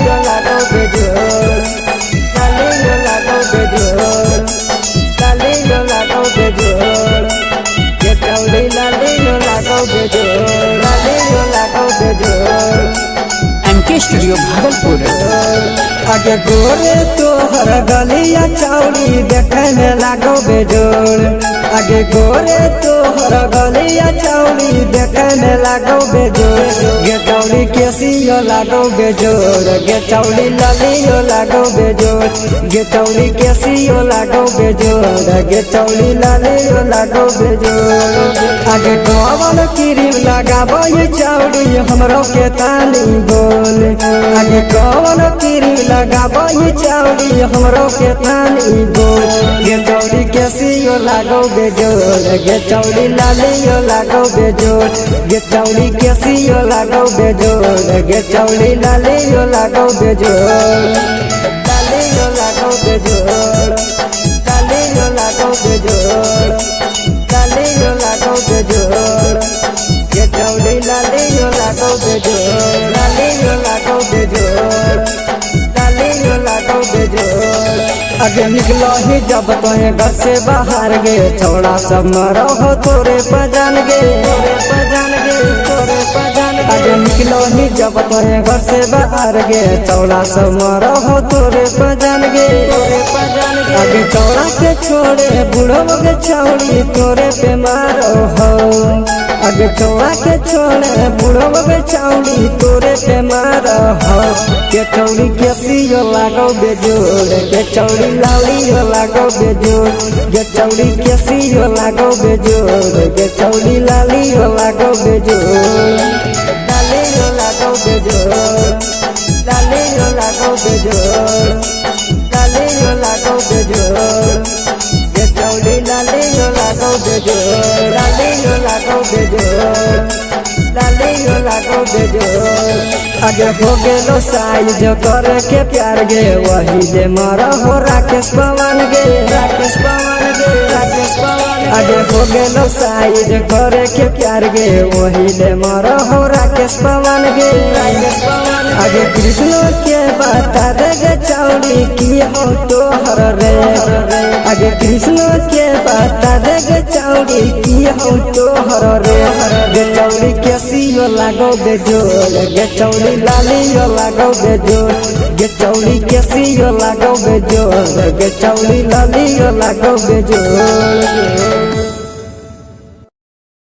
लालियो लागो बेजोड़, लालियो लागो बेजोड़, लालियो लागो बेजोड़, ये चौड़ी लालियो लागो बेजोड़, लालियो लागो बेजोड़। MK studio Bhagalpur. आगे गोरे तोहर गलिया चौड़ी देखे में लागो बेजोड़, आगे गोरे तोहर गलिया चौड़ी देखे में लागो बेजोड़, गे चौड़ी केसियो लागो बेजोड़, गे चौड़ी लालियो लागो बेजोड़, गे चौड़ी केसियो लागो बेजोड़, गे चौड़ी लालियो लागो बेजोड़। आगे कौन क्रीम लगाबो ये चौड़ी हमरो के तानी बोल, आगे कौन क्रीम लगाबो ये चौड़ी हमरो के तानी बोल, गे चौड़ी केसियो लागो बेजोड़, गे चौड़ी लालियो लागो बेजोड़, गे चौड़ी केसियो लागो बेजोड़, गे चौड़ी लालियो लागो बेजोड़, लालियो लागो बेजोड़, लालियो लागो बेजोड़, लालियो लागो बेजोड़, गे चौड़ी लालियो लागो बेजोड़, लालियो लागो बेजोड़, लालियो लागो बेजोड़। आगे निकलो ही जब तोहे घर से बाहर गे, चौड़ा सब मरो हो तोरे पजान गे, तोरे पजान गे, तोरे पजान गे। आगे निकलो ही जब तोहे घर से बाहर गे, चौड़ा सब मरो हो तोरे पजान गे, तोरे पजान गे। आगे चौड़ा के छोड़े बूढ़ो के छौड़ी तोरे पे मारो हो, आगे चौड़ा के छोड़े बूढ़ो के छौड़ी तोरे पे मारो हो, के चौड़ी केसियो लागो बेजोड़, के चौड़ी लालियो लागो बेजोड़, गे चौड़ी केसियो लागो बेजोड़, गे चौड़ी लालियो लागो बेजोड़, लालियो लागो बेजोड़, लालियो लागो बेजोड़, लालियो लागो बेजोड़, गे चौड़ी लालियो लागो बेजोड़, लालियो लागो बेजोड़, लालियो लागो बेजोड़। आगे हो गेलो साइज करे के प्यार गे, वही जे मारा हो राकेश पवन गे, राकेश पवन गे, राकेश पवन। आगे हो गेलो साइज करे के प्यार गे, वही जे मारा हो राकेश पवन गे, राकेश पवन। आगे कृष्ण के बता दे गे चौड़ी की हो तोहर रे, आगे कृष्ण के बता दे गे चौड़ी की हो तोहर रे, गे चौड़ी केसियो लागो बेजोड़, गे चौड़ी लालियो लागो बेजोड़, गे चौड़ी केसियो लागो बेजोड़, गे चौड़ी लालियो लागो बेजोड़।